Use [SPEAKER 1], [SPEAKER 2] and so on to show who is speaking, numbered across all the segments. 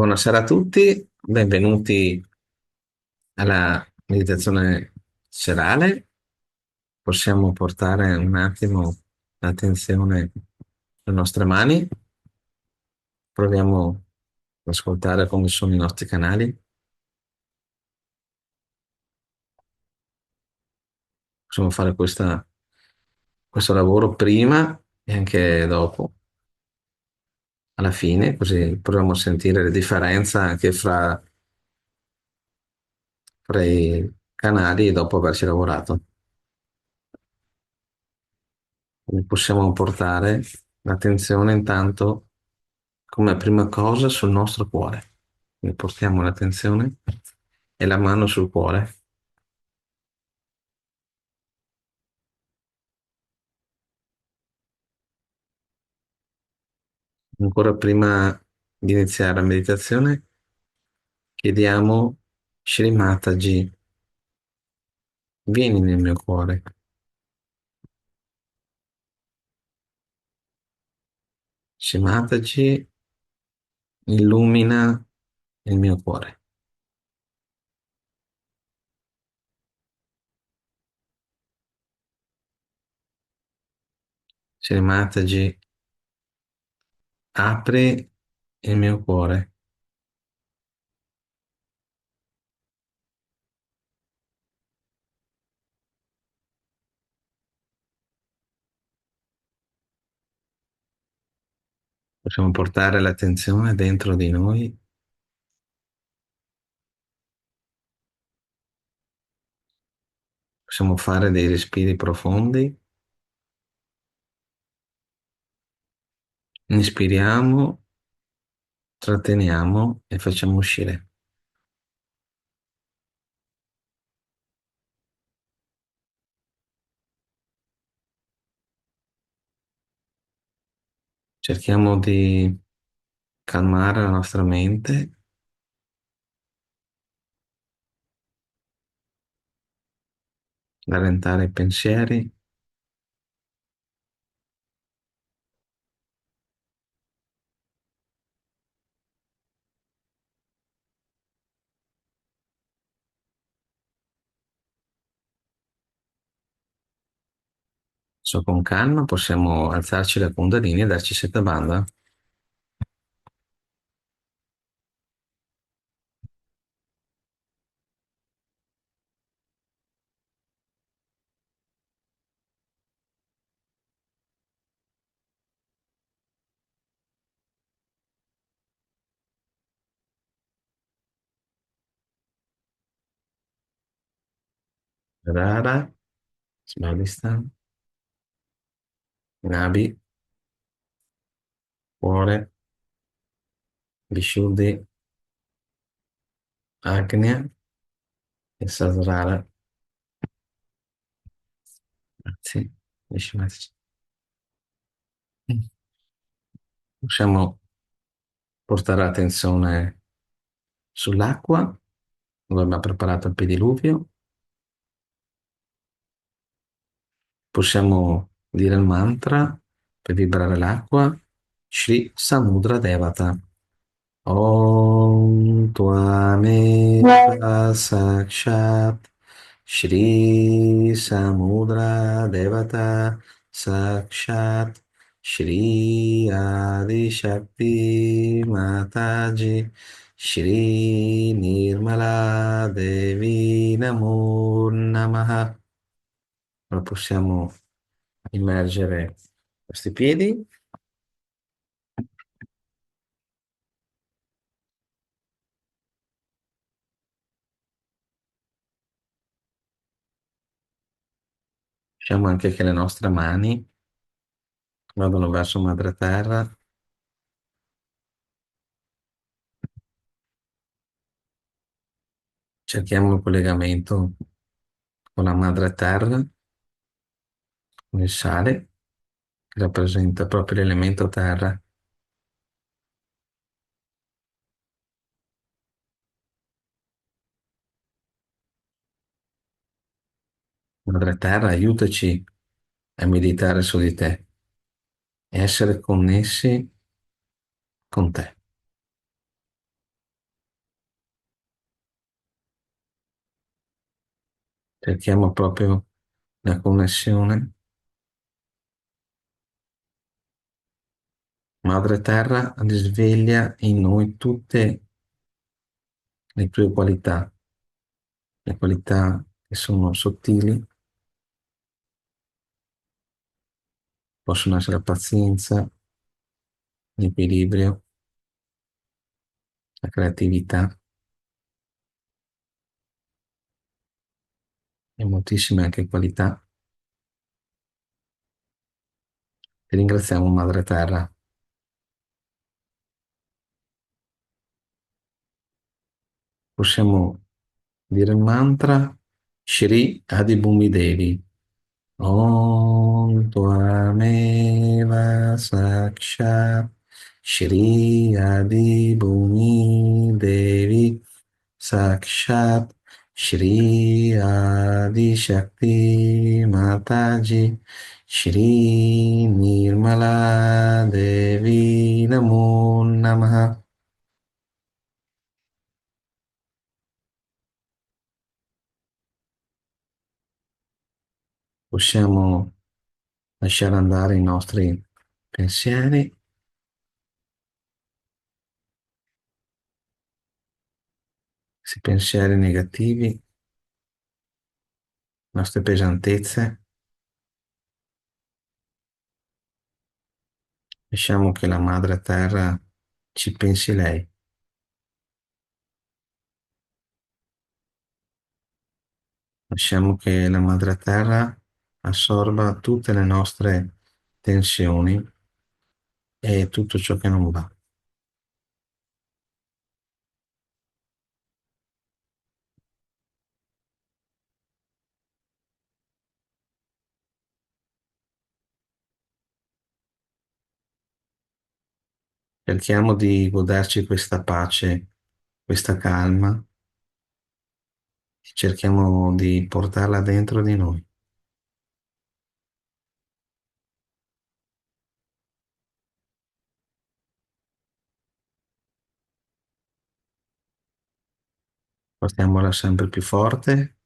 [SPEAKER 1] Buonasera a tutti, benvenuti alla meditazione serale. Possiamo portare un attimo l'attenzione alle nostre mani, proviamo ad ascoltare come sono i nostri canali. Possiamo fare questo lavoro prima e anche dopo, alla fine, così proviamo a sentire la differenza anche fra i canali dopo averci lavorato. Quindi possiamo portare l'attenzione intanto come prima cosa sul nostro cuore. Quindi portiamo l'attenzione e la mano sul cuore. Ancora prima di iniziare la meditazione, chiediamo Shri Mataji, vieni nel mio cuore. Shri Mataji illumina il mio cuore. Shri Mataji apri il mio cuore. Possiamo portare l'attenzione dentro di noi. Possiamo fare dei respiri profondi. Inspiriamo, tratteniamo e facciamo uscire. Cerchiamo di calmare la nostra mente, rallentare i pensieri, con calma possiamo alzarci la Kundalini e darci setta banda. Rara, Svadhisthana, Nabi, cuore, Vishuddhi, Agnya e Sahasrara. Grazie. Vishwanath. Possiamo portare l'attenzione sull'acqua, dove abbiamo preparato il pediluvio. Possiamo dire il mantra per vibrare l'acqua. Shri Samudra Devata. Om Tvameva Sakshat Shri Samudra Devata Sakshat Shri Adi Shakti Mataji Shri Nirmala Devi Namo Namaha. Ora possiamo immergere questi piedi. Lasciamo anche che le nostre mani vadano verso madre terra. Cerchiamo il collegamento con la madre terra, con il sale, che rappresenta proprio l'elemento terra. Madre terra, aiutaci a meditare su di te e essere connessi con te. cerchiamo proprio la connessione. Madre Terra risveglia in noi tutte le tue qualità, le qualità che sono sottili, possono essere la pazienza, l'equilibrio, la creatività e moltissime anche qualità. Ti ringraziamo, Madre Terra. Possiamo dire il mantra Shri Adibhumi Devi. Om Tvameva Sakshat Shri Adibhumi Devi Sakshat Shri Adi Shakti Mataji Shri Nirmala Devi Namo Namaha. Possiamo lasciare andare i nostri pensieri, questi pensieri negativi, le nostre pesantezze. Lasciamo che la madre terra ci pensi lei. Lasciamo che la madre terra assorba tutte le nostre tensioni e tutto ciò che non va. Cerchiamo di goderci questa pace, questa calma e cerchiamo di portarla dentro di noi. Portiamola sempre più forte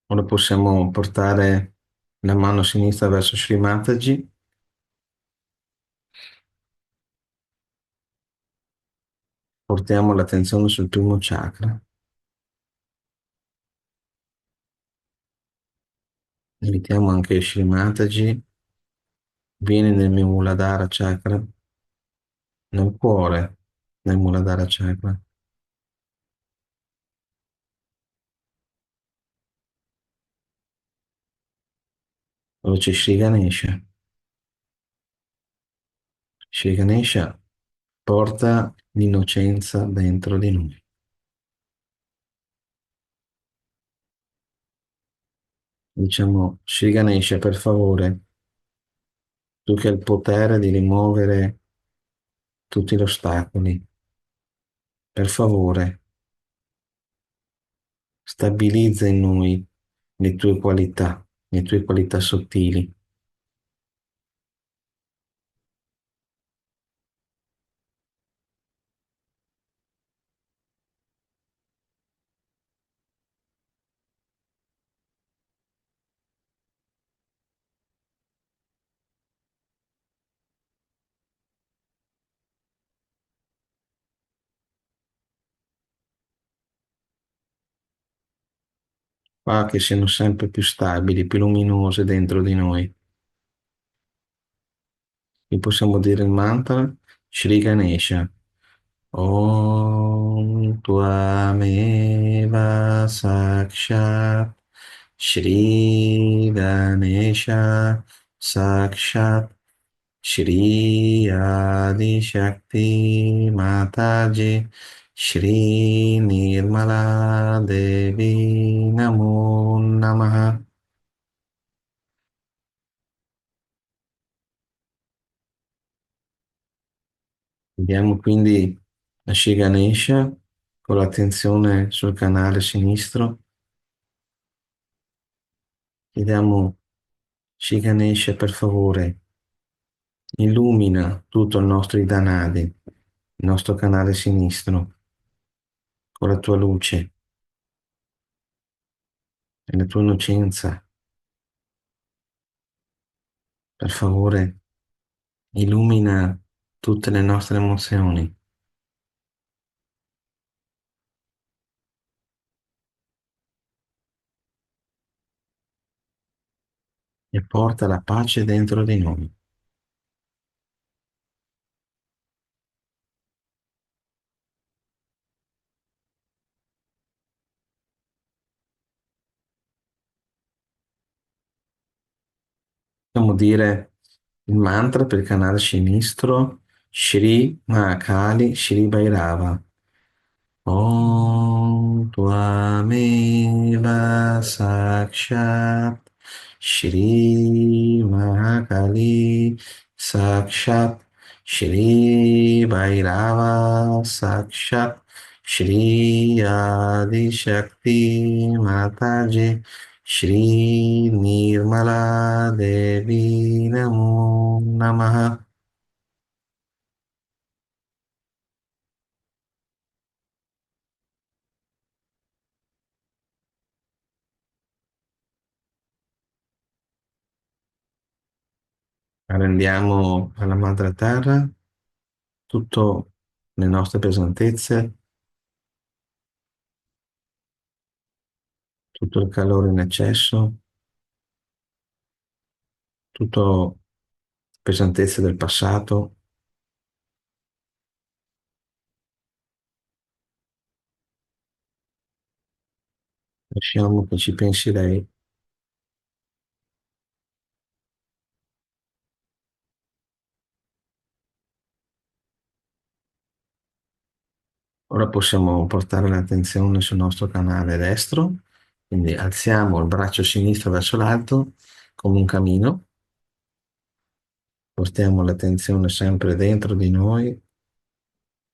[SPEAKER 1] o la possiamo portare la mano sinistra verso Sri Mataji. Portiamo l'attenzione sul primo chakra. Invitiamo anche Shri Mataji, vieni nel mio Muladhara chakra, nel cuore del Muladhara chakra, dove c'è Shri Ganesha. Shri Ganesha porta l'innocenza dentro di noi. Diciamo, Shri Ganesha, per favore, tu che hai il potere di rimuovere tutti gli ostacoli, per favore, stabilizza in noi le tue qualità sottili. Fa che siano sempre più stabili, più luminose dentro di noi. E possiamo dire il mantra Shri Ganesha. Om Tvameva Sakshat Shri Ganesha Sakshat Shri Adi Shakti Mataji Shri Nirmala Devi Namo Namaha. Vediamo quindi la Shri Ganesha con l'attenzione sul canale sinistro. Chiediamo Shri Ganesha per favore Illumina tutto il nostro Idanadi, il nostro canale sinistro, con la tua luce e la tua innocenza. Per favore, illumina tutte le nostre emozioni e porta la pace dentro di noi. Possiamo dire il mantra per il canale sinistro, Shri Mahakali Shri Bhairava. Om Tvameva Sakshat Shri Mahakali Sakshat Shri Bhairava Sakshat Shri Adi Shakti Mataji Shri Nirmala Devi Namo Namaha. Rendiamo alla Madre Terra tutte le nostre pesantezze, tutto il calore in eccesso, tutte le pesantezze del passato. Lasciamo che ci pensi lei. Ora possiamo portare l'attenzione sul nostro canale destro, quindi alziamo il braccio sinistro verso l'alto come un camino, portiamo l'attenzione sempre dentro di noi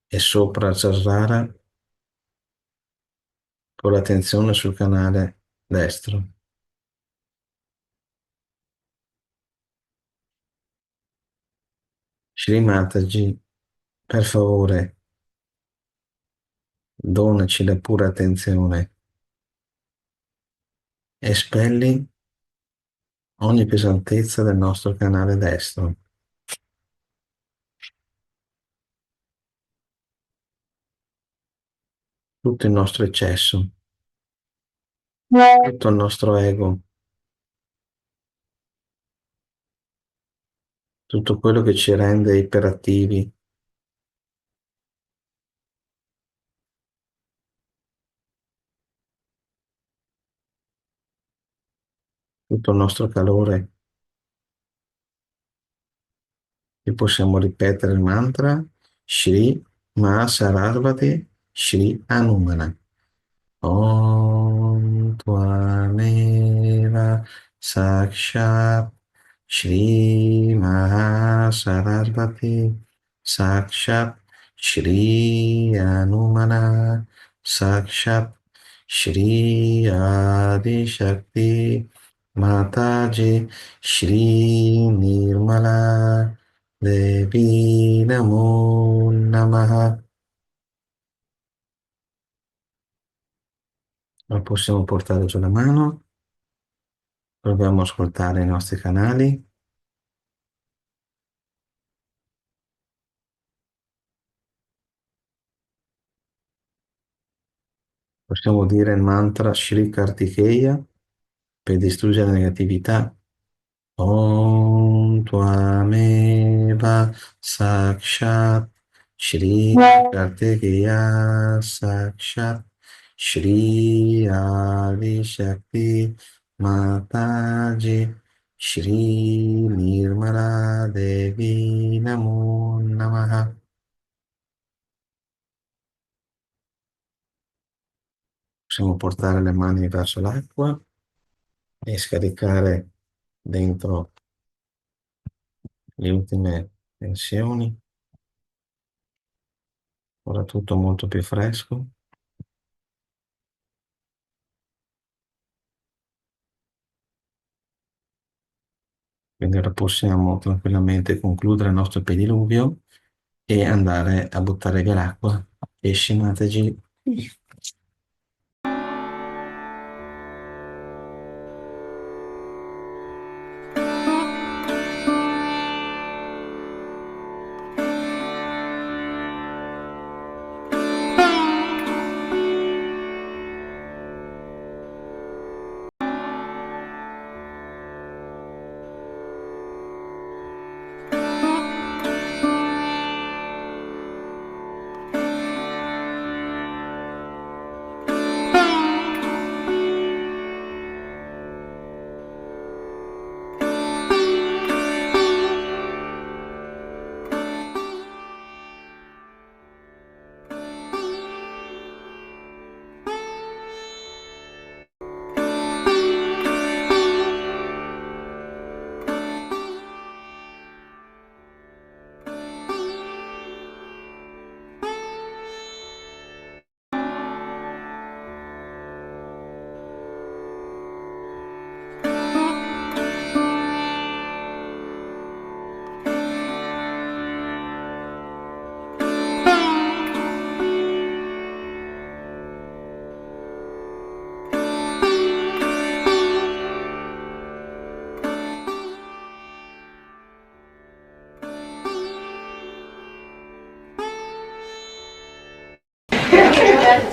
[SPEAKER 1] e sopra il Sahasrara con l'attenzione sul canale destro. Shri Mataji, per favore, donaci la pura attenzione, espelli ogni pesantezza del nostro canale destro, tutto il nostro eccesso, tutto il nostro ego, tutto quello che ci rende iperattivi, tutto il nostro calore. E possiamo ripetere il mantra Shri Mahasarasvati Shri Hanumana. Om Tvameva Sakshat Shri Mahasarasvati Sakshat Shri Hanumana Sakshat Shri Adi Shakti Mataji Shri Nirmala Devi Namo Namaha. La possiamo portare giù la mano, proviamo a ascoltare i nostri canali, possiamo dire il mantra Shri Kartikeya per distruggere la negatività. Om Tvameva Sakshat Shri Kartikeya Sakshat Shri Adi Shakti Mataji Shri Nirmala Devi Namo Namaha. Possiamo portare le mani verso l'acqua e scaricare dentro le ultime tensioni. Ora tutto molto più fresco. Quindi ora possiamo tranquillamente concludere il nostro pediluvio e andare a buttare via l'acqua e scimategi.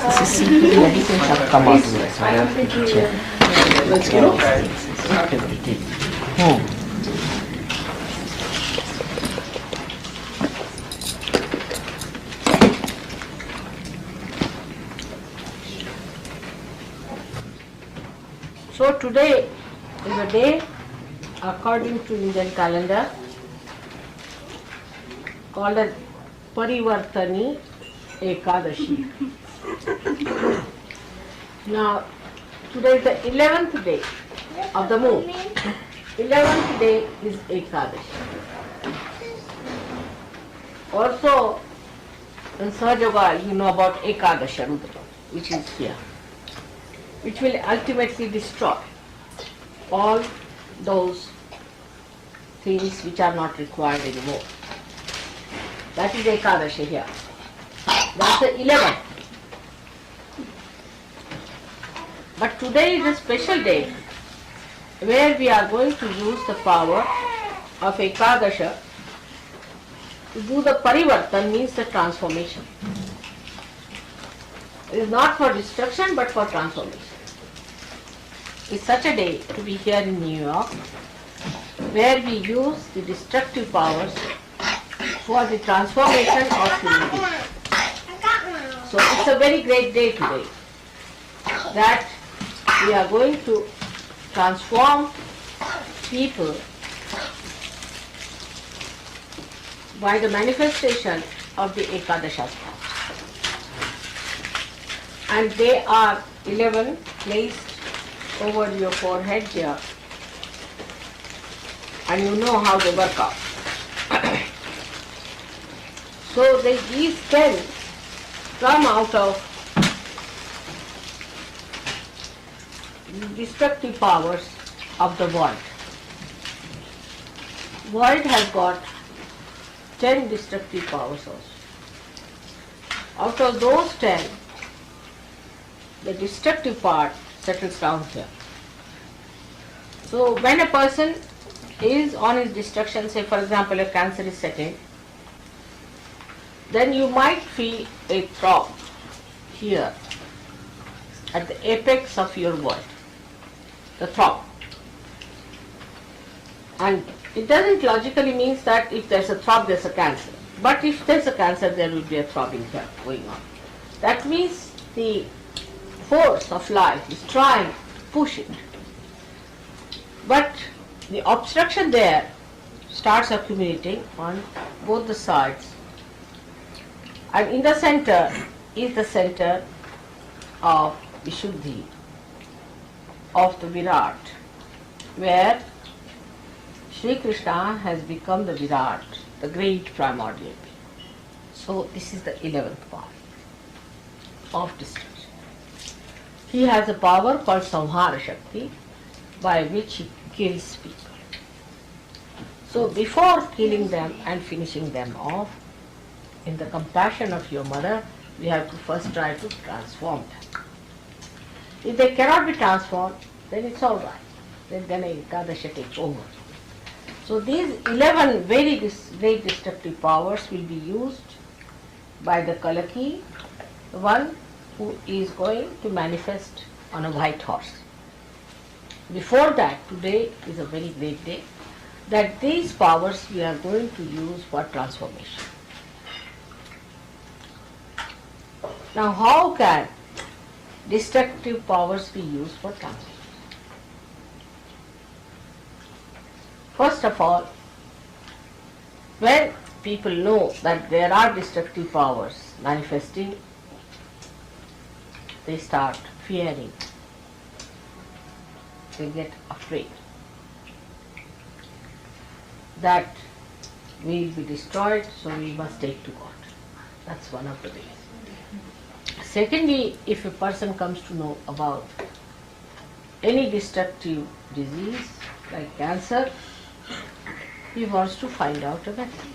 [SPEAKER 2] Sì, sì, la vita in sciacquamatura,
[SPEAKER 3] So today is a day according to Indian calendar called as Parivartani Ekadashi. Now today is the 11th day of the moon. 11th day is Ekadashi. Also in Sahaja you know about Ekadasha Rudra, which is here, which will ultimately destroy all those things which are not required anymore. That is Ekadashi here. That's the 11th. But today is a special day where we are going to use the power of Ekadasha to do the parivartan, means the transformation. It is not for destruction but for transformation. It's such a day to be here in New York where we use the destructive powers for the transformation of humanity. So it's a very great day today that we are going to transform people by the manifestation of the Ekadashastra. And they are 11 placed over your forehead here, and you know how they work out. So these 10 come out of the destructive powers of the world. World has got 10 destructive powers also. Out of those 10, the destructive part settles down here. So when a person is on his destruction, say for example a cancer is setting, then you might feel a throb here at the apex of your world, the throb. And it doesn't logically means that if there's a throb there's a cancer. But if there's a cancer there will be a throbbing here going on. That means the force of life is trying to push it. But the obstruction there starts accumulating on both the sides. And in the center is the center of Vishuddhi, of the Virat, where Sri Krishna has become the Virat, the great primordial being. So this is the 11th part of destruction. He has a power called Samhara Shakti by which he kills people. So before killing them and finishing them off, in the compassion of your mother, we have to first try to transform them. If they cannot be transformed, then it's all right. Then Ekadasha takes over. So these 11 very great destructive powers will be used by the Kalaki, the one who is going to manifest on a white horse. Before that, today is a very great day, that these powers we are going to use for transformation. Now, how can destructive powers be used for transformation? First of all, when people know that there are destructive powers manifesting, they start fearing. They get afraid that we will be destroyed, so we must take to God. That's one of the ways. Secondly, if a person comes to know about any destructive disease like cancer, he wants to find out a method.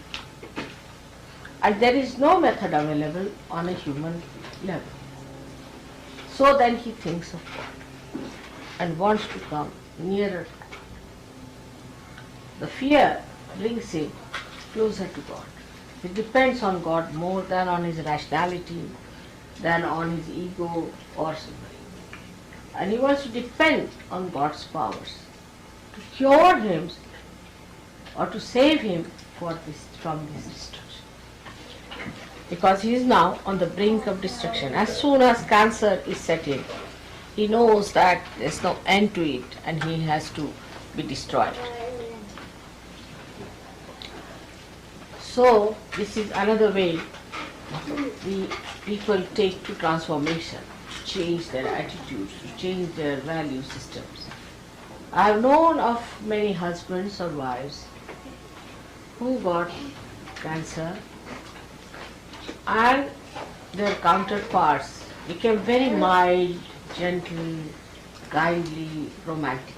[SPEAKER 3] And there is no method available on a human level. So then he thinks of God and wants to come nearer. The fear brings him closer to God. He depends on God more than on his rationality, than on his ego or something. And he wants to depend on God's powers to cure him or to save him from this destruction. Because he is now on the brink of destruction. As soon as cancer is set in, he knows that there is no end to it and he has to be destroyed. So this is another way the people take to transformation, to change their attitudes, to change their value systems. I have known of many husbands or wives who got cancer and their counterparts became very mild, gentle, kindly, romantic.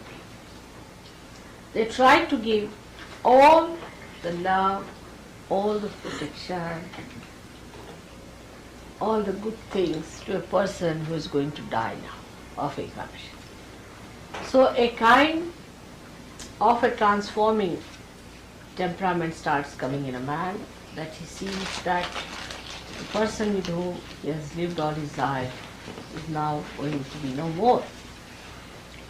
[SPEAKER 3] They tried to give all the love, all the protection, all the good things to a person who is going to die now of Ekadashi. So a kind of a transforming temperament starts coming in a man, that he sees that the person with whom he has lived all his life is now going to be no more.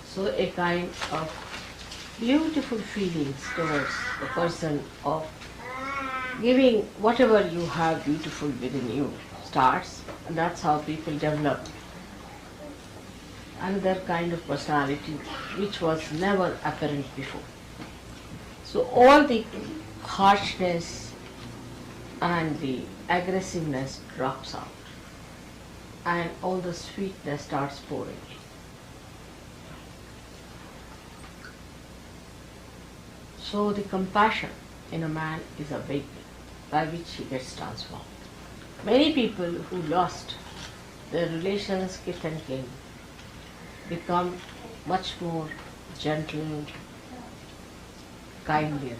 [SPEAKER 3] So a kind of beautiful feelings towards the person of giving whatever you have beautiful within you starts, and that's how people develop another kind of personality which was never apparent before. So all the harshness and the aggressiveness drops out and all the sweetness starts pouring in. So the compassion in a man is a vehicle by which he gets transformed. Many people who lost their relations, kith and kin, become much more gentle, kindlier,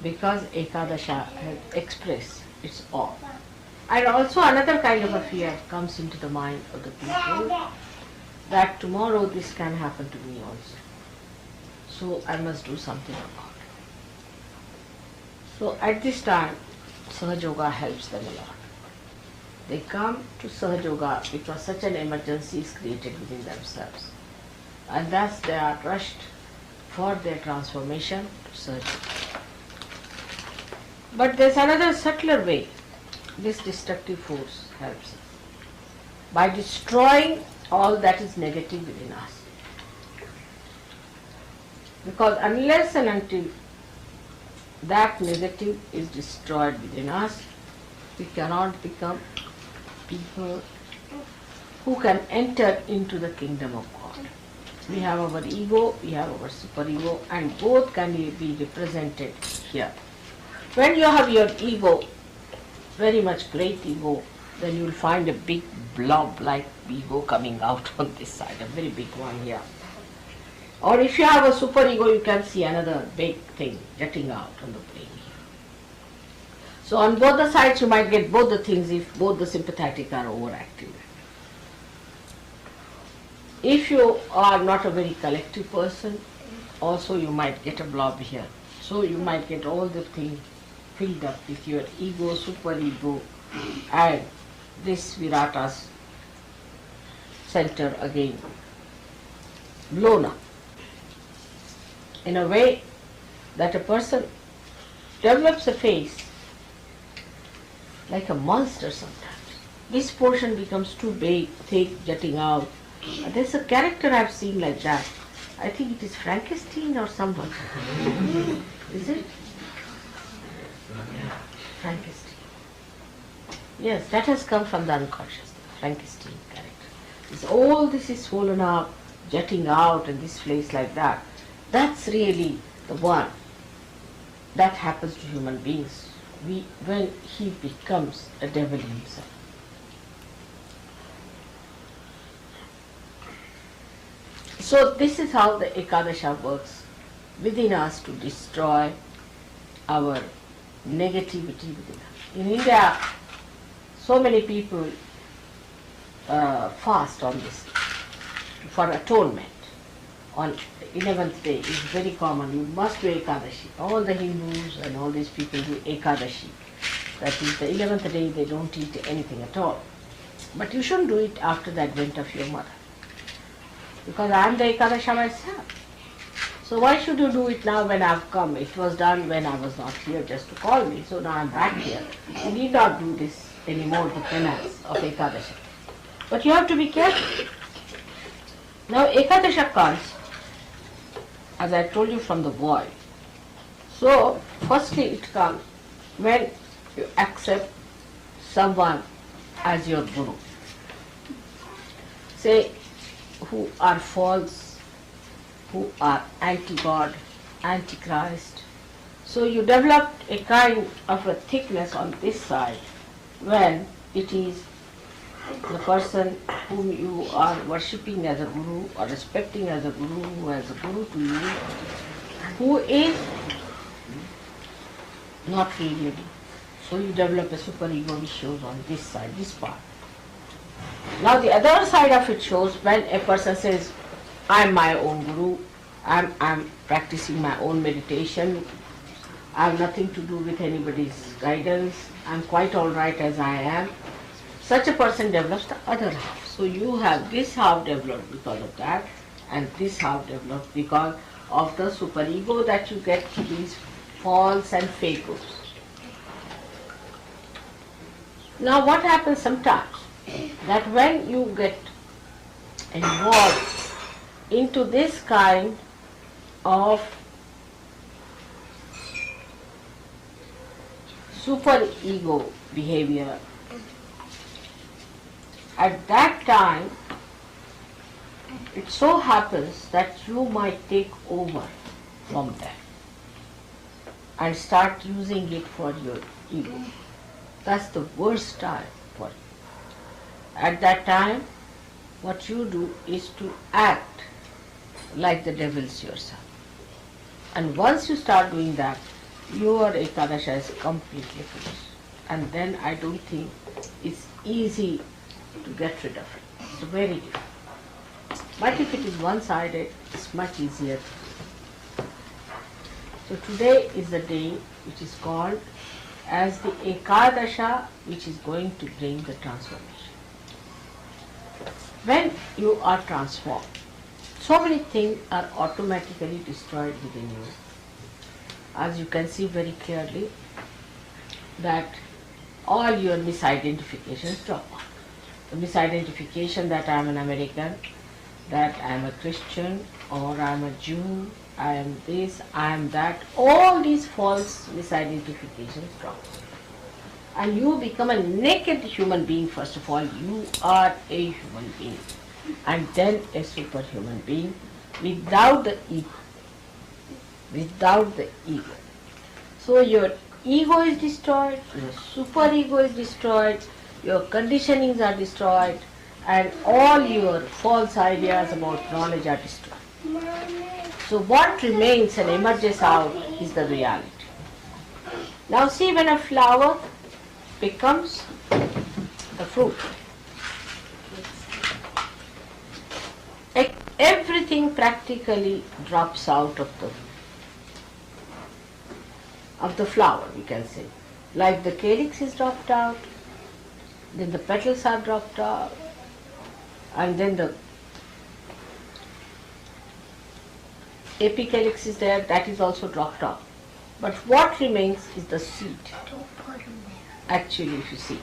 [SPEAKER 3] because Ekadasha has expressed its all. And also another kind of a fear comes into the mind of the people, that tomorrow this can happen to me also. So I must do something about it. So at this time, Sahaja Yoga helps them a lot. They come to Sahaja Yoga because such an emergency is created within themselves. And thus they are rushed for their transformation to Sahaja Yoga. But there's another subtler way this destructive force helps us. By destroying all that is negative within us. Because unless and until that negative is destroyed within us, we cannot become people who can enter into the kingdom of God. We have our ego, we have our superego, and both can be represented here. When you have your ego, very much great ego, then you will find a big blob like ego coming out on this side, a very big one here. Or if you have a superego, you can see another big thing jetting out on the brain here. So on both the sides you might get both the things if both the sympathetic are overactive. If you are not a very collective person, also you might get a blob here. So you might get all the things filled up with your ego, superego, and this Virata's center again blown up in a way that a person develops a face like a monster sometimes. This portion becomes too big, thick, jutting out. There's a character I've seen like that. I think it is Frankenstein or someone. Is it? Yeah, Frankenstein. Yes, that has come from the unconscious, Frankenstein character. All this is swollen up, jutting out, and this place like that. That's really the one that happens to human beings when he becomes a devil himself. So this is how the Ekadasha works within us to destroy our negativity within us. In India, so many people fast on this for atonement. On the 11th day is very common. You must do Ekadashi. All the Hindus and all these people do Ekadashi. That is the 11th day they don't eat anything at all. But you shouldn't do it after the advent of your mother. Because I am the Ekadasha myself. So why should you do it now when I have come? It was done when I was not here just to call me. So now I am back here. You need not do this anymore, the penance of Ekadasha. But you have to be careful. Now Ekadasha comes, as I told you, from the void. So firstly it comes when you accept someone as your guru. Say, who are false, who are anti-God, anti-Christ. So you develop a kind of a thickness on this side when it is the person whom you are worshipping as a guru or respecting as a guru, who is a guru to you, who is not really. So you develop a superego which shows on this side, this part. Now the other side of it shows when a person says, I am my own guru, I'm practicing my own meditation, I have nothing to do with anybody's guidance, I'm quite alright as I am. Such a person develops the other half. So you have this half developed because of that, and this half developed because of the superego that you get these false and fake gurus. Now what happens sometimes, that when you get involved into this kind of superego behavior, at that time it so happens that you might take over from them and start using it for your ego. That's the worst time for you. At that time, what you do is to act like the devils yourself. And once you start doing that, your Ekadasha is completely finished. And then I don't think it's easy to get rid of it. It's very difficult. But if it is one-sided, it's much easier. So today is the day which is called as the Ekadasha, which is going to bring the transformation. When you are transformed, so many things are automatically destroyed within you. As you can see very clearly, that all your misidentifications drop off. The misidentification that I am an American, that I am a Christian, or I am a Jew, I am this, I am that, all these false misidentifications drop. And you become a naked human being first of all. You are a human being, and then a superhuman being without the ego. Without the ego. So your ego is destroyed, your superego is destroyed, your conditionings are destroyed, and all your false ideas about knowledge are destroyed. So what remains and emerges out is the reality. Now see, when a flower becomes a fruit, everything practically drops out of the flower, we can say. Like the calyx is dropped out, then the petals are dropped out, and then the apicalyx is there, that is also dropped out. But what remains is the seed. Actually, if you see,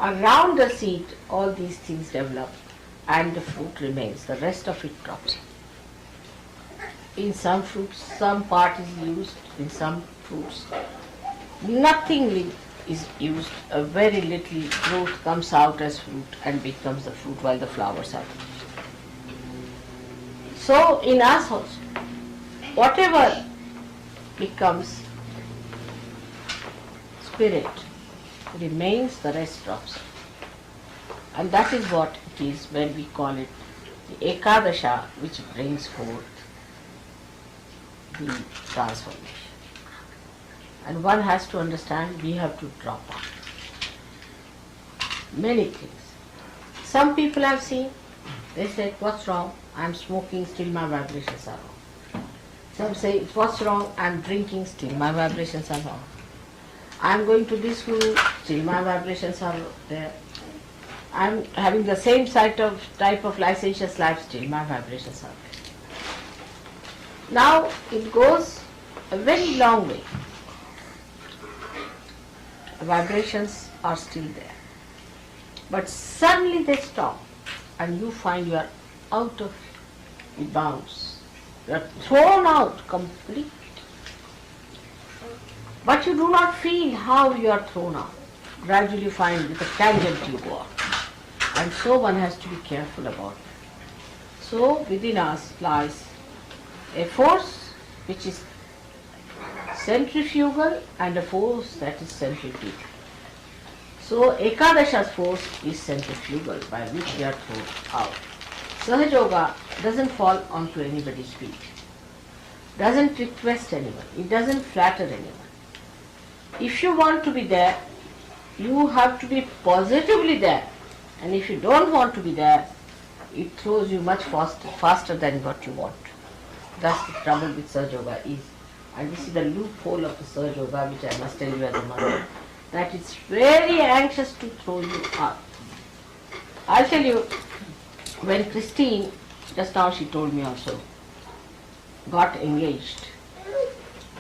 [SPEAKER 3] around the seed, all these things develop and the fruit remains. The rest of it drops. In some fruits, some part is used. In some fruits, nothing is used. A very little growth comes out as fruit and becomes the fruit while the flowers are. So in us also, whatever becomes spirit remains, the rest drops. And that is what it is when we call it the Ekadasha, which brings forth the transformation. And one has to understand, we have to drop out many things. Some people I've seen, they say, what's wrong? I'm smoking, still my vibrations are wrong. Some say, what's wrong? I'm drinking, still my vibrations are wrong. I'm going to this guru, still my vibrations are there. I'm having the same type of licentious life, still my vibrations are there. Now it goes a very long way. Vibrations are still there. But suddenly they stop and you find you are out of the bounds. You are thrown out completely. But you do not feel how you are thrown out. Gradually you find with a tangent you go out. And so one has to be careful about it. So within us lies a force which is centrifugal and a force that is centrifugal. So Ekadasha's force is centrifugal by which we are thrown out. Sahaja Yoga doesn't fall onto anybody's feet, doesn't request anyone, it doesn't flatter anyone. If you want to be there, you have to be positively there. And if you don't want to be there, it throws you much faster than what you want. That's the trouble with Sahaja Yoga is. And this is the loophole of the Sahaja Yoga, which I must tell you as a mother, that it's very anxious to throw you out. I'll tell you, when Christine, just now she told me also, got engaged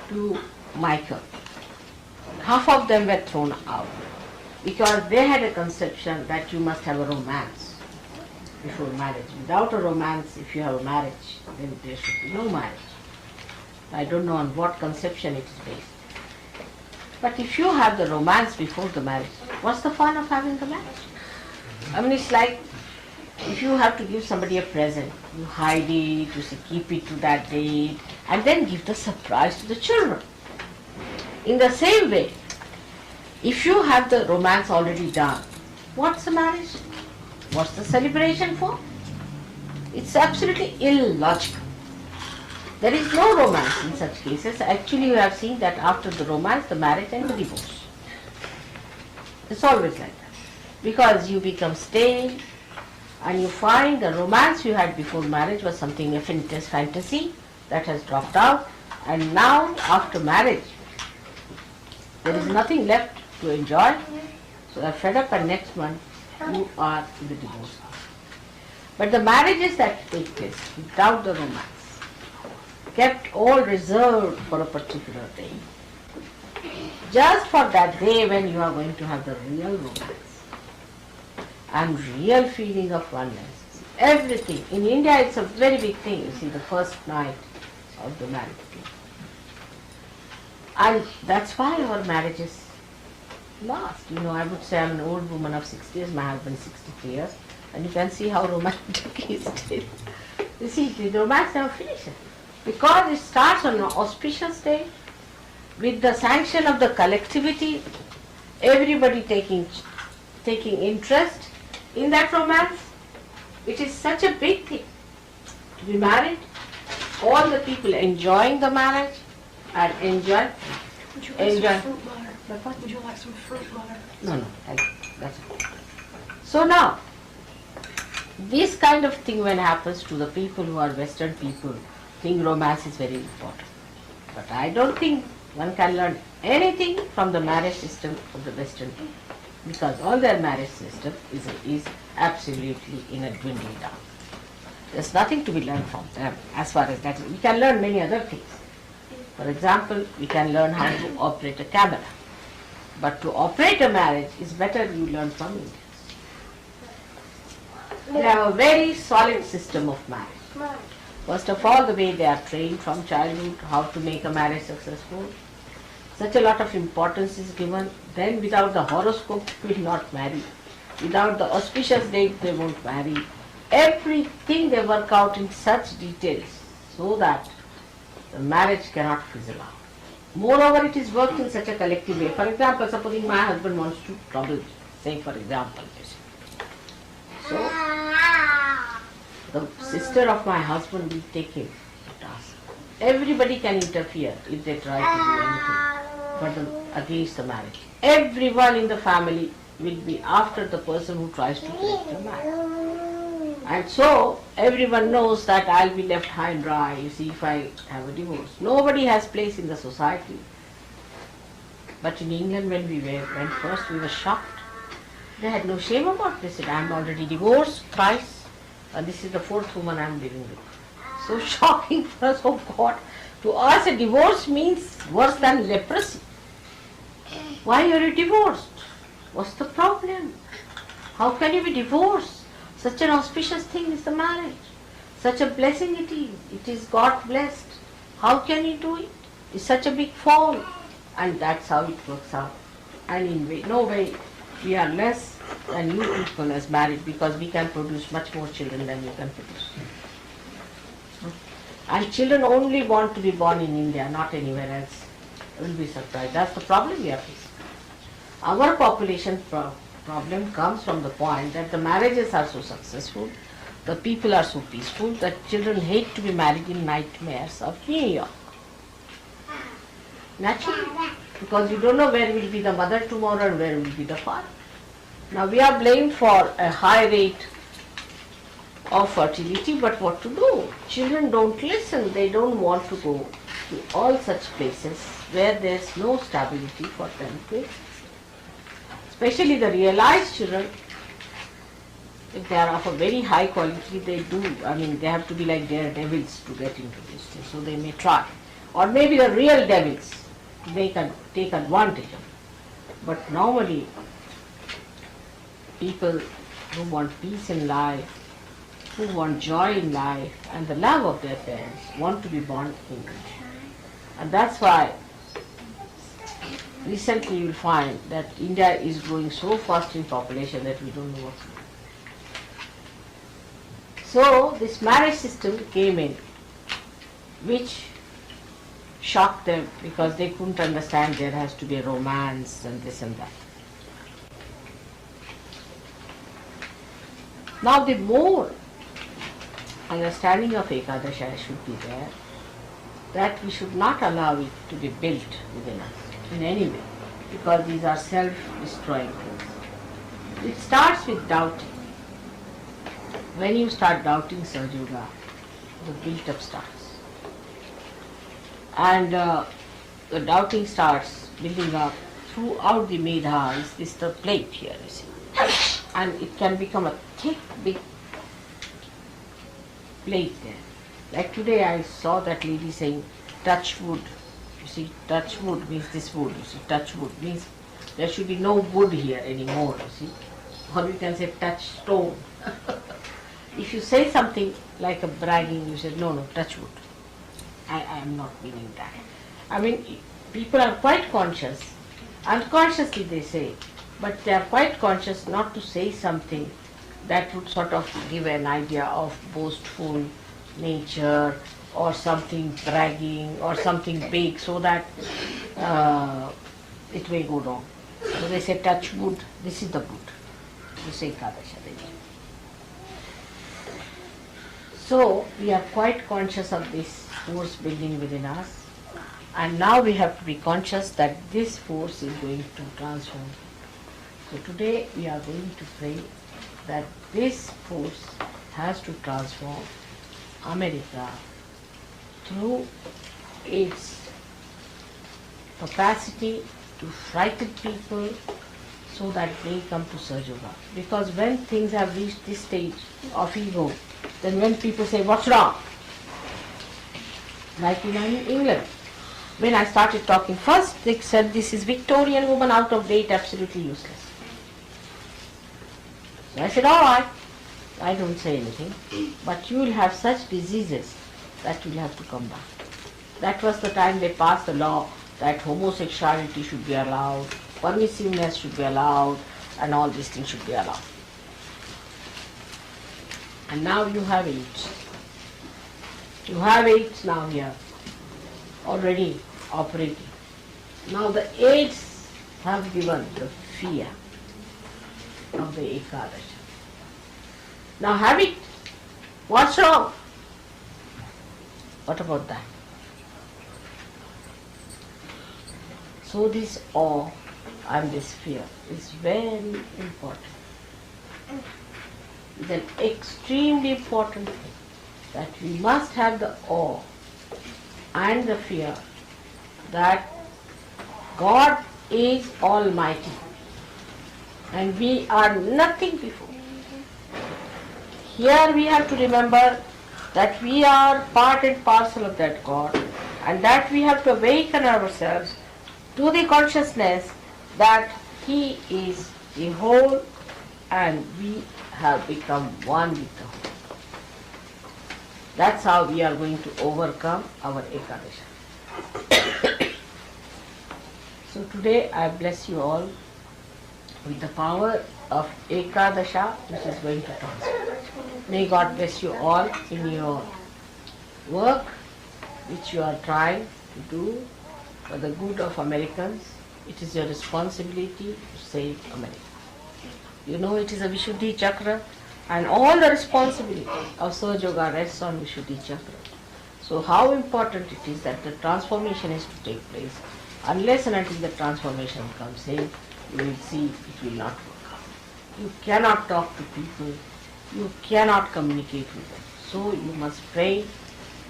[SPEAKER 3] to Michael, half of them were thrown out because they had a conception that you must have a romance before marriage. Without a romance, if you have a marriage, then there should be no marriage. I don't know on what conception it is based. But if you have the romance before the marriage, what's the fun of having the marriage? I mean, it's like if you have to give somebody a present, you hide it, you say keep it to that date, and then give the surprise to the children. In the same way, if you have the romance already done, what's the marriage? What's the celebration for? It's absolutely illogical. There is no romance in such cases. Actually, you have seen that after the romance, the marriage and the divorce. It's always like that. Because you become stale and you find the romance you had before marriage was something, a fantasy that has dropped out, and now after marriage, there is nothing left to enjoy. So you are fed up, and next month you are in the divorce. But the marriages that take place without the romance, kept all reserved for a particular day, just for that day when you are going to have the real romance and real feeling of oneness. Everything. In India it's a very big thing, you see, the first night of the marriage. And that's why our marriages last. You know, I would say I'm an old woman of 60 years, my husband 63 years, and you can see how romantic he is still. You see, the romance never finishes. Because it starts on an auspicious day, with the sanction of the collectivity, everybody taking interest in that romance. It is such a big thing to be married, all the people enjoying the marriage and enjoy.
[SPEAKER 4] Would you like
[SPEAKER 3] Enjoy.
[SPEAKER 4] some fruit butter? Would you like some fruit butter?
[SPEAKER 3] No, thank you. That's it. So now, this kind of thing when happens to the people who are Western people, think romance is very important. But I don't think one can learn anything from the marriage system of the Western people, because all their marriage system is absolutely in a dwindling down. There's nothing to be learned from them as far as that is. We can learn many other things. For example, we can learn how to operate a camera. But to operate a marriage is better you learn from Indians. They have a very solid system of marriage. First of all, the way they are trained from childhood, how to make a marriage successful. Such a lot of importance is given. Then without the horoscope, they will not marry. Without the auspicious date, they won't marry. Everything they work out in such details so that the marriage cannot fizzle out. Moreover, it is worked in such a collective way. For example, supposing my husband wants to trouble me, say for example, so the sister of my husband will take him to task. Everybody can interfere if they try to do anything but against the marriage. Everyone in the family will be after the person who tries to break the marriage. And so everyone knows that I'll be left high and dry, you see, if I have a divorce. Nobody has place in the society. But in England when we went first, we were shocked. They had no shame about it. They said, I'm already divorced thrice, and this is the fourth woman I'm living with. So shocking for us, oh God. To us a divorce means worse than leprosy. Why are you divorced? What's the problem? How can you be divorced? Such an auspicious thing is the marriage. Such a blessing it is. It is God blessed. How can you do it? It's such a big fall. And that's how it works out. And in no way we are less than you people as married, because we can produce much more children than you can produce. And children only want to be born in India, not anywhere else. You will be surprised. That's the problem we are facing. Our population problem comes from the point that the marriages are so successful, the people are so peaceful, that children hate to be married in nightmares of New York. Naturally, because you don't know where will be the mother tomorrow and where will be the father. Now we are blamed for a high rate of fertility, but what to do? Children don't listen, they don't want to go to all such places where there is no stability for them to exist. Especially the realized children, if they are of a very high quality, they have to be like daredevils to get into this thing, so they may try. Or maybe the real devils, they can take advantage of it. But normally, people who want peace in life, who want joy in life and the love of their parents want to be born in India. And that's why recently you will find that India is growing so fast in population that we don't know what to do. So this marriage system came in, which shocked them because they couldn't understand there has to be a romance and this and that. Now the more understanding of Ekadasha should be there, that we should not allow it to be built within us in any way, because these are self-destroying things. It starts with doubting. When you start doubting Sahaja, the build-up starts. And the doubting starts building up throughout the Medha. Is this the plate here, you see? And it can become a thick, big plate there. Like today I saw that lady saying, touch wood. You see, touch wood means this wood. You see, touch wood means there should be no wood here anymore, you see. Or you can say touch stone. If you say something like a bragging, you say, no, touch wood. I am not meaning that. I mean, people are quite conscious. Unconsciously they say, but they are quite conscious not to say something that would sort of give an idea of boastful nature or something bragging or something big, so that it may go wrong. So they say touch wood, this is the wood. You say Kadasha. So we are quite conscious of this force building within us, and now we have to be conscious that this force is going to transform. So today we are going to pray that this force has to transform America through its capacity to frighten people so that they come to Surge Yoga. Because when things have reached this stage of ego, then when people say, what's wrong? Like in England, when I started talking first, they said this is Victorian woman out of date, absolutely useless. So I said, all right, I don't say anything, but you will have such diseases that you will have to come back. That was the time they passed the law that homosexuality should be allowed, permissiveness should be allowed, and all these things should be allowed. And now you have AIDS. You have AIDS now here, already operating. Now the AIDS have given the fear of the Ekadashi. Now have it. What's wrong? What about that? So this awe and this fear is very important. It's an extremely important thing that we must have the awe and the fear that God is Almighty and we are nothing before. Here we have to remember that we are part and parcel of that God, and that we have to awaken ourselves to the consciousness that He is the whole and we have become one with the whole. That's how we are going to overcome our Ekadasha. So today I bless you all with the power of Ekadasha, which is going to transform. May God bless you all in your work which you are trying to do for the good of Americans. It is your responsibility to save America. You know it is a Vishuddhi Chakra, and all the responsibility of Sahaja Yoga rests on Vishuddhi Chakra. So how important it is that the transformation is to take place. Unless and until the transformation comes in, you will see it will not work out. You cannot talk to people, you cannot communicate with them. So you must pray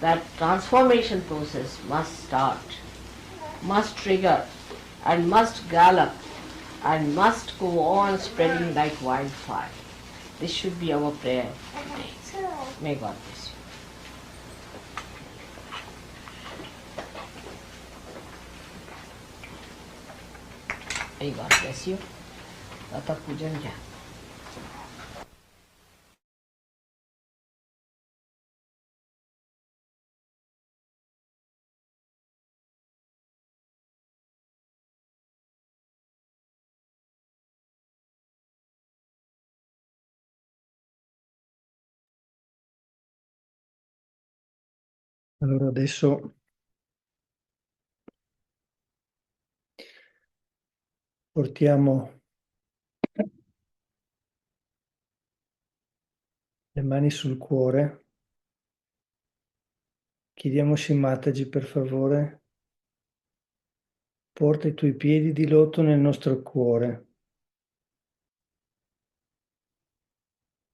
[SPEAKER 3] that transformation process must start, must trigger, and must gallop, and must go on spreading like wildfire. This should be our prayer today. May God bless you. May God bless you. Tata Pujan Jai.
[SPEAKER 5] Allora adesso portiamo le mani sul cuore, chiediamo a Mataji per favore, porta i tuoi piedi di loto nel nostro cuore,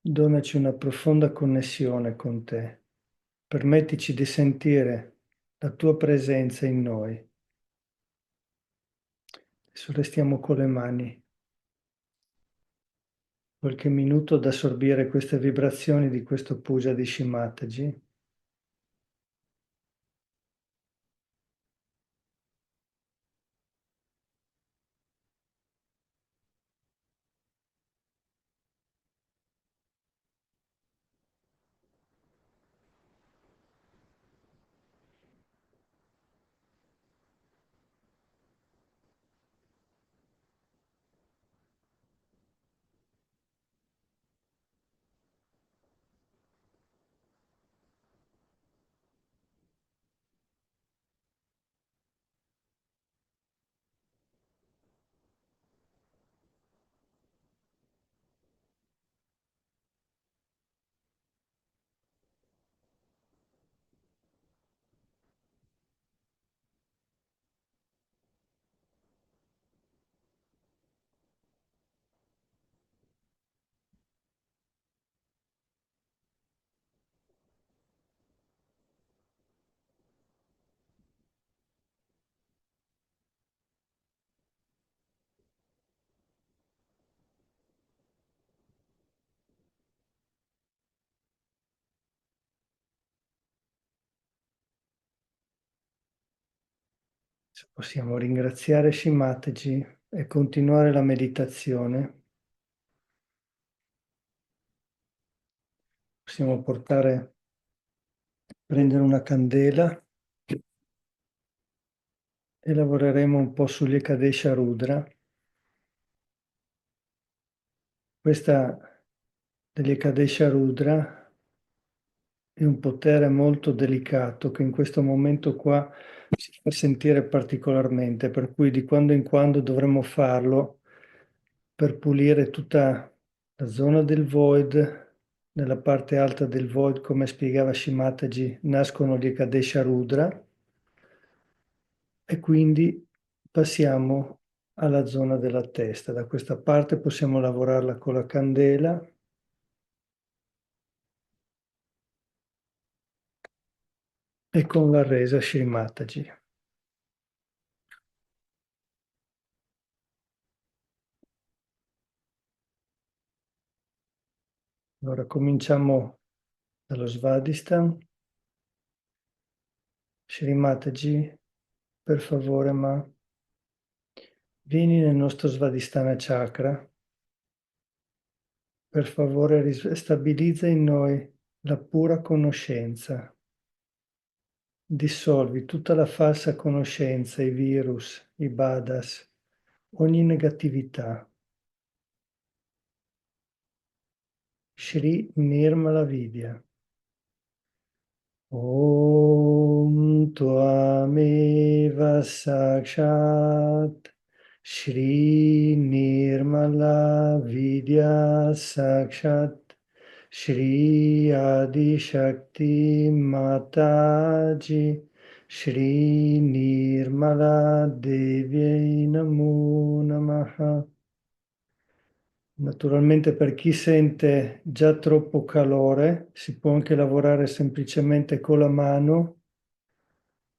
[SPEAKER 5] donaci una profonda connessione con te, permettici di sentire la tua presenza in noi. Adesso restiamo con le mani qualche minuto ad assorbire queste vibrazioni di questo puja di Mataji. Se possiamo ringraziare Shimataji e continuare la meditazione, possiamo prendere una candela e lavoreremo un po' sugli Ekadesha Rudra. Questa degli Ekadesha Rudra è un potere molto delicato che in questo momento qua si fa sentire particolarmente, per cui di quando in quando dovremmo farlo per pulire tutta la zona del void. Nella parte alta del void, come spiegava Shimataji, nascono gli Ekadesha Rudra e quindi passiamo alla zona della testa. Da questa parte possiamo lavorarla con la candela e con la resa Shri. Allora cominciamo dallo Svadhisthana. Shri, per favore, ma vieni nel nostro Svadhisthana Chakra. Per favore, stabilizza in noi la pura conoscenza. Dissolvi tutta la falsa conoscenza, i virus, i badas, ogni negatività. Shri Nirmala Vidya. Om Tvameva Sakshat Shri Nirmala Vidya Sakshat Shri Adi Shakti Mataji Shri Nirmala Devi Namo Namaha. Naturalmente per chi sente già troppo calore si può anche lavorare semplicemente con la mano,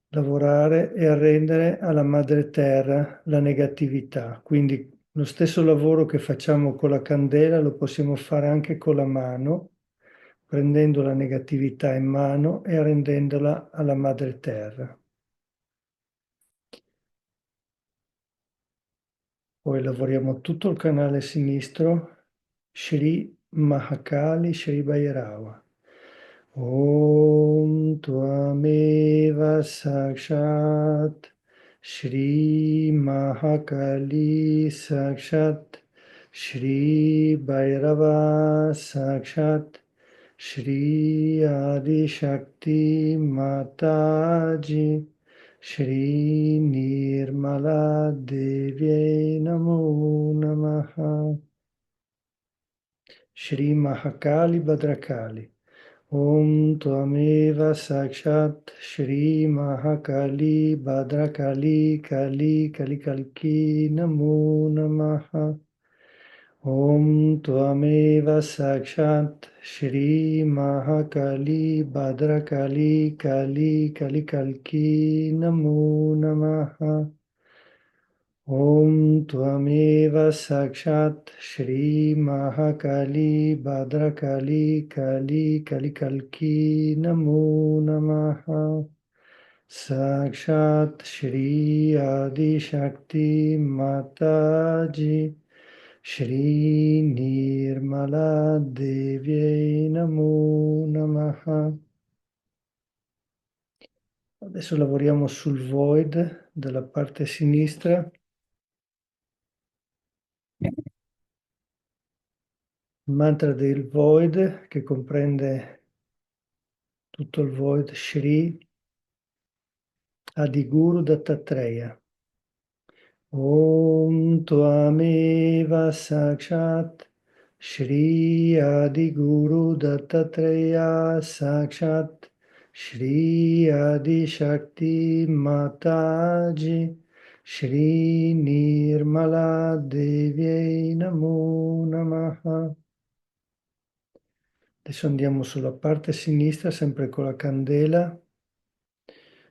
[SPEAKER 5] lavorare e arrendere alla madre terra la negatività. Quindi lo stesso lavoro che facciamo con la candela lo possiamo fare anche con la mano, prendendo la negatività in mano e arrendendola alla madre terra. Poi lavoriamo tutto il canale sinistro, Shri Mahakali Shri Bhairava. Om Tvameva Sakshat Shri Mahakali Sakshat Shri Bhairava Sakshat Shri Adi Shakti Mataji Shri Nirmala Devi Namo Namaha. Shri Mahakali Bhadrakali. Om Tvameva Sakshat Shri Mahakali Bhadrakali Kali Kali Kalki Namo Namaha. Om Tvameva Sakshat Shri Mahakali Bhadrakali Kali Kali Kalki Namo Namaha. Om Tvameva Sakshat Shri Mahakali Bhadrakali Kali Kali Kalki Namo Namaha. Sakshat Shri Adi Shakti Mataji Shri Nirmala Devi Namo Namaha. Adesso lavoriamo sul void della parte sinistra. Il mantra del void che comprende tutto il void Shri Adiguru Dattatreya. Om Tvameva Sakshat Shri Adiguru Dattatreya Sakshat Shri Adi Shakti Mataji Shri Nirmala Devi Namo Namaha. Adesso andiamo sulla parte sinistra, sempre con la candela.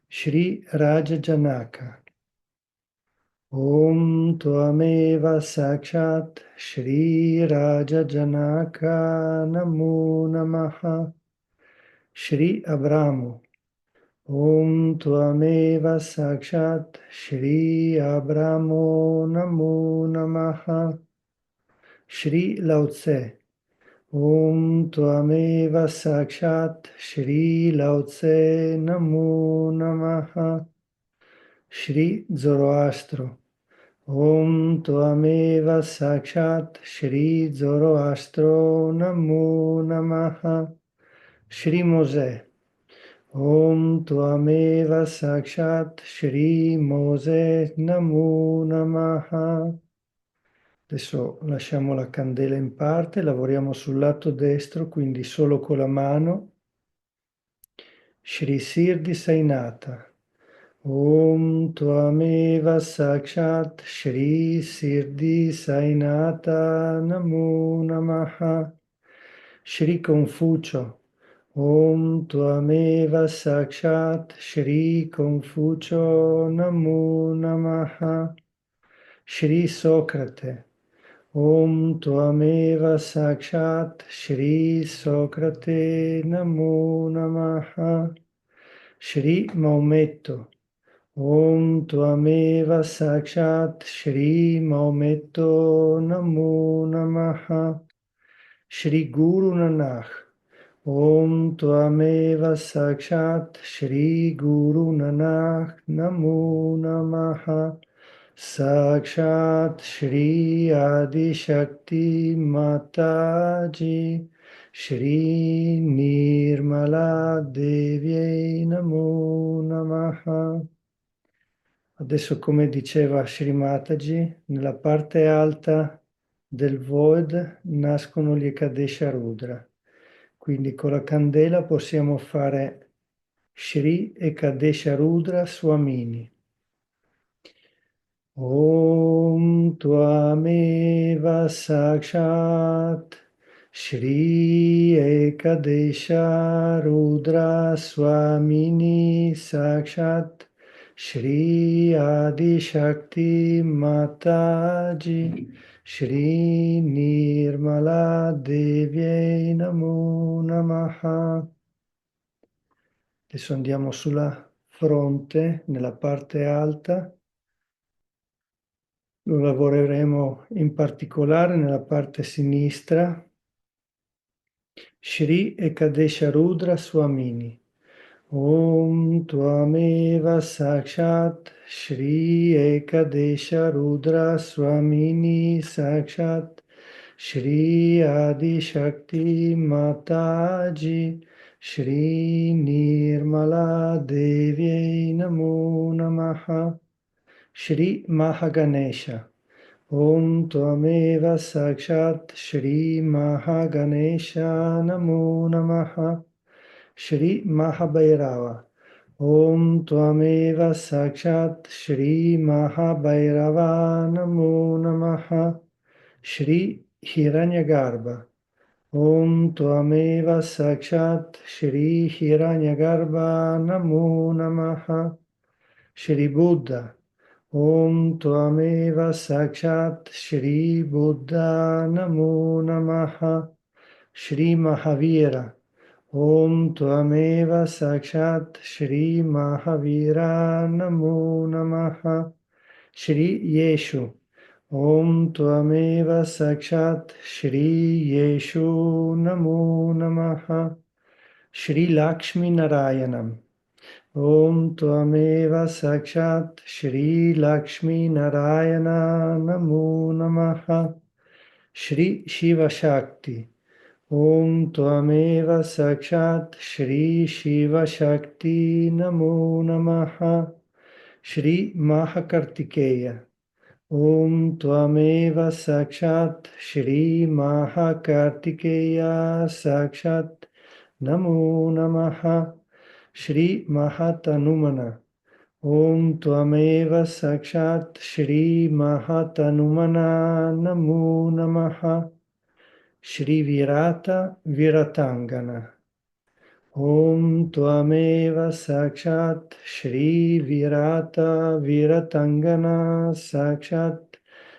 [SPEAKER 5] Shri Raja Janaka. Om Tvameva Sakshat Shri Raja Janaka Namo Namaha. Shri Abramo. Om Tvameva Sakshat Shri Abramo Namo Namaha. Shri Lao Tse. Om Tvameva Sakshat Shri Lao Tse Namo Namaha. Shri Zoroastro. Om Tvameva Sakshat Shri Zoroastro Namo Namaha. Shri Mosè. Om Tvameva Sakshat Shri Mosè Namo Namaha. Adesso lasciamo la candela in parte, lavoriamo sul lato destro, quindi solo con la mano. Shri Siddhi Sainata. Om Tvameva Sakshat Shri Siddhi Sainata Namo Namaha. Shri Confucio. Om Tvameva Sakshat Shri Confucio Namo Namaha. Shri Socrate. Om Tvameva Sakshat Shri Socrate Namo Namaha. Shri Maometto. Om Tvameva Sakshat Shri Maometto Namo Namaha. Shri Guru Nanak. Om Tvameva Sakshat Shri Guru Nanak Namo Namaha. Sakshat Shri Adi Shakti Mataji Shri Nirmala Devi Namo Namaha. Adesso, come diceva Shri Mataji, nella parte alta del Void nascono gli Ekadesha Rudra. Quindi con la candela possiamo fare Shri Ekadesha Rudra Swamini. Om Tvameva Sakshat Shri Ekadesha Rudra Swamini Sakshat Shri Adi Shakti Mataji Shri Nirmala Devi Namo Namaha. Adesso andiamo sulla fronte, nella parte alta. Lo lavoreremo in particolare nella parte sinistra. Shri Ekadesha Rudra Swamini. Om Tvameva Sakshat Shri Ekadesha Rudra Swamini Sakshat Shri Adi Shakti Mataji Shri Nirmala Devi Namo Namaha. Shri Mahaganesha. Om Tvameva Sakshat Shri Mahaganesha Namo Namaha. Shri Mahabhairava. Om Tvameva Sakshat Shri Mahabhairava Namo Namaha. Shri Hiranyagarbha. Om Tvameva Sakshat Shri Hiranyagarbha Namo Namaha. Shri Buddha. Om Tvameva Sakshat Shri Buddha Namo Namaha. Shri Mahavira. Om Tvameva Sakshat Shri Mahavira Namo Namaha. Shri Yeshu. Om Tvameva Sakshat Shri Yeshu Namo Namaha. Shri Lakshmi Narayanam. Om Tvameva Sakshat Shri Lakshmi Narayana Namo Namaha. Shri Shiva Shakti. Om Tvameva Sakshat Shri Shiva Shakti Namo Namaha. Shri Mahakartikeya. Om Tvameva Sakshat Shri Mahakartikeya Sakshat Namo Namaha. Shri Mahatanumana. Om Tvameva Sakshat Shri Mahatanumana Namo Namaha. Shri Virata Viratangana. Om Tvameva Sakshat Shri Virata Viratangana Sakshat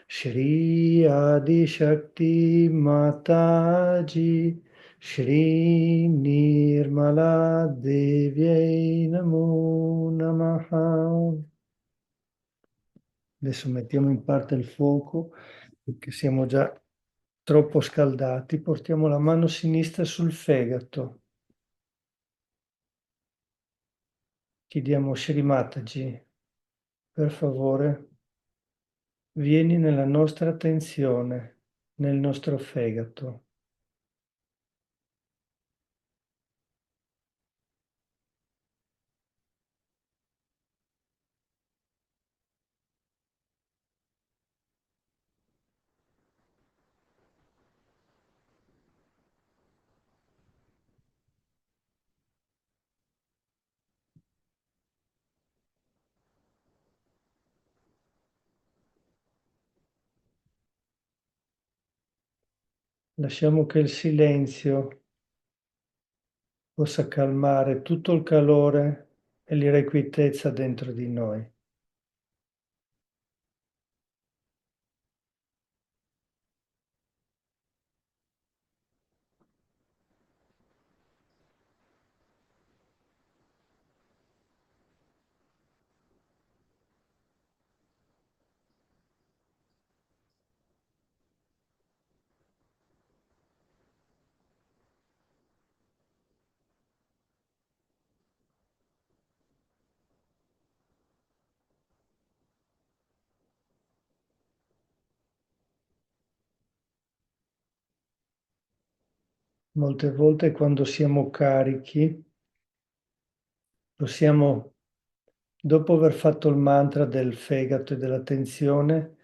[SPEAKER 5] Shri Adi Shakti Mataji Shri Nirmala Devyai Namo Namaha. Adesso mettiamo in parte il fuoco perché siamo già troppo scaldati. Portiamo la mano sinistra sul fegato. Chiediamo Shri Mataji, per favore, vieni nella nostra attenzione, nel nostro fegato. Lasciamo che il silenzio possa calmare tutto il calore e l'irrequietezza dentro di noi. Molte volte quando siamo carichi, possiamo, dopo aver fatto il mantra del fegato e della tensione,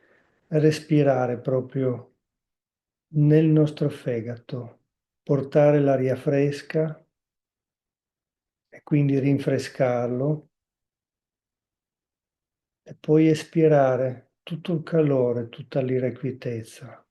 [SPEAKER 5] respirare proprio nel nostro fegato, portare l'aria fresca e quindi rinfrescarlo e poi espirare tutto il calore, tutta l'irrequietezza.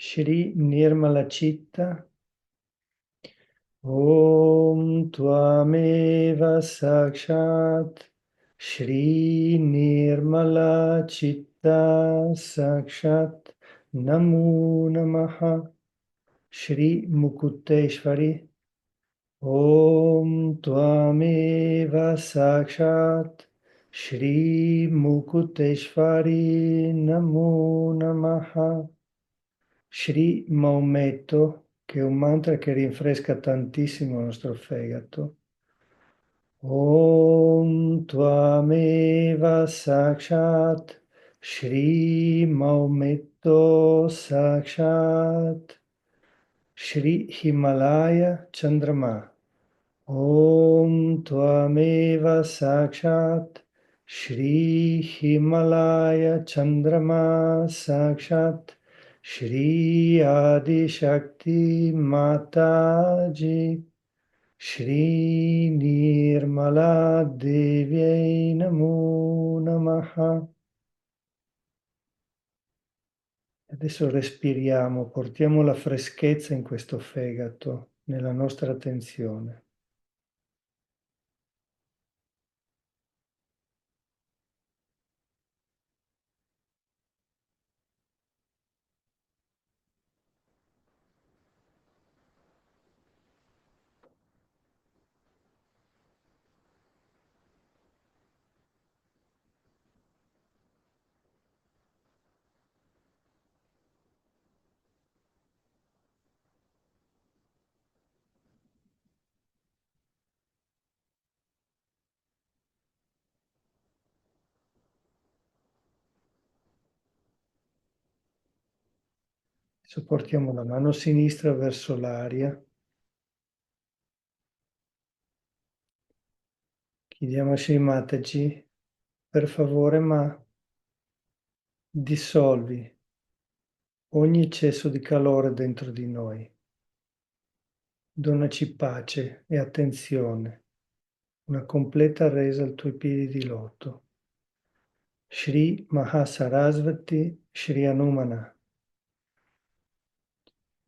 [SPEAKER 5] Shri Nirmala Citta, Om Tvameva Sakshat, Shri Nirmala Citta Sakshat, Namo Namaha, Shri Mukuteshvari, Om Tvameva Sakshat, Shri Mukuteshvari, Namo Namaha. Shri Maometto, che è un mantra che rinfresca tantissimo il nostro fegato. Om Tvameva Sakshat, Shri Maometto Sakshat, Shri Himalaya Chandrama. Om Tvameva Sakshat, Shri Himalaya Chandrama Sakshat, Shri Adi Shakti Mataji, Shri Nirmala Devyai Namo Namaha. Adesso respiriamo, portiamo la freschezza in questo fegato, nella nostra attenzione. Adesso portiamo la mano sinistra verso l'aria. Chiediamo a Shri Mataji, per favore, ma dissolvi ogni eccesso di calore dentro di noi. Donaci pace e attenzione una completa resa ai tuoi piedi di loto. Shri Mahasarasvati Shri Hanumana.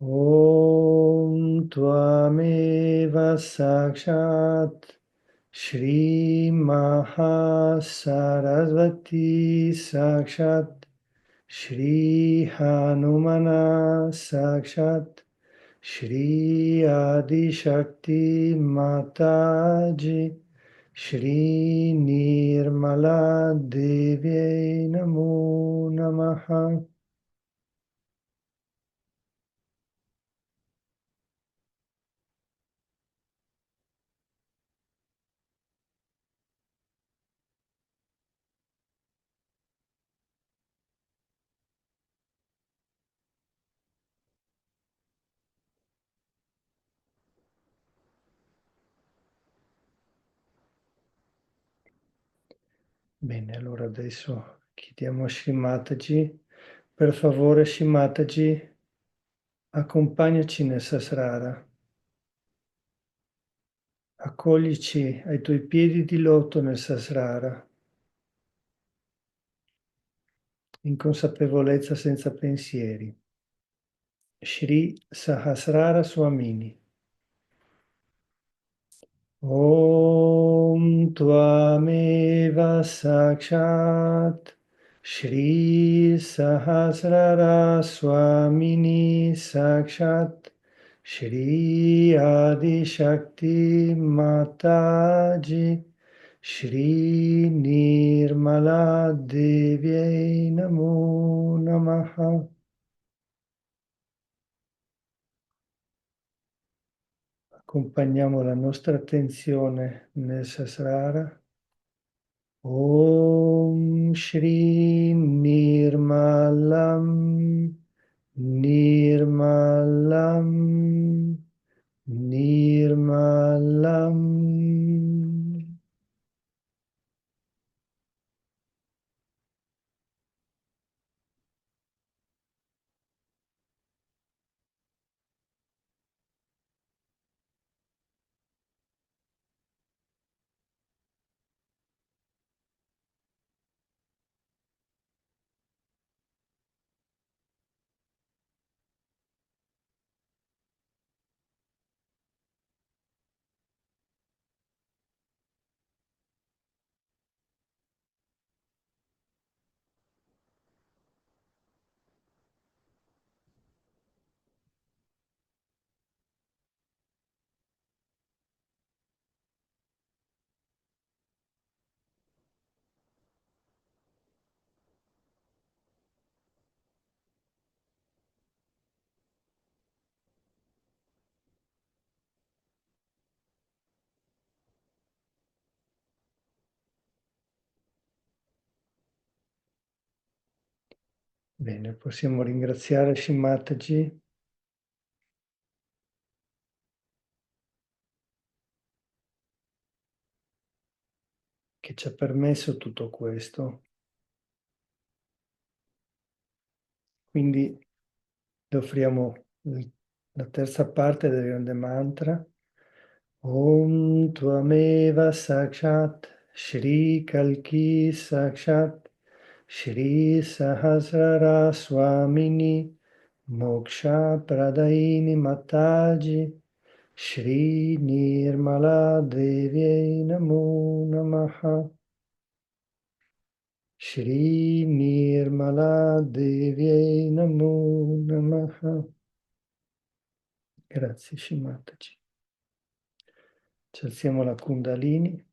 [SPEAKER 5] Om Tvameva Sakshat Shri Mahasarasvati Sakshat Shri Hanumana Sakshat Shri Adi Shakti Mataji Shri Nirmala Devi Namo Namaha. Bene, allora adesso chiediamo a Shri Mataji, per favore Shri Mataji, accompagnaci nel Sasrara, accoglici ai tuoi piedi di loto nel Sasrara, in consapevolezza senza pensieri. Shri Sahasrara Swamini. Om Tvameva Sakshat Shri Sahasrara Swamini Sakshat Shri Adi Shakti Mataji Shri Nirmala Devi Namo Namaha. Accompagniamo la nostra attenzione nel Sasrara. Om Shri Nirmalam Nirmalam Nirmalam. Bene, possiamo ringraziare Shimataji che ci ha permesso tutto questo. Quindi le offriamo la terza parte del grande mantra. Om Tvameva Sakshat Shri Kalki Sakshat Shri Sahasrara Swamini Moksha Pradaini Mataji Shri Nirmala Devi Namo Namaha. Shri Nirmala Devi Namo Namaha. Grazie Shimataji. Ci alziamo la Kundalini.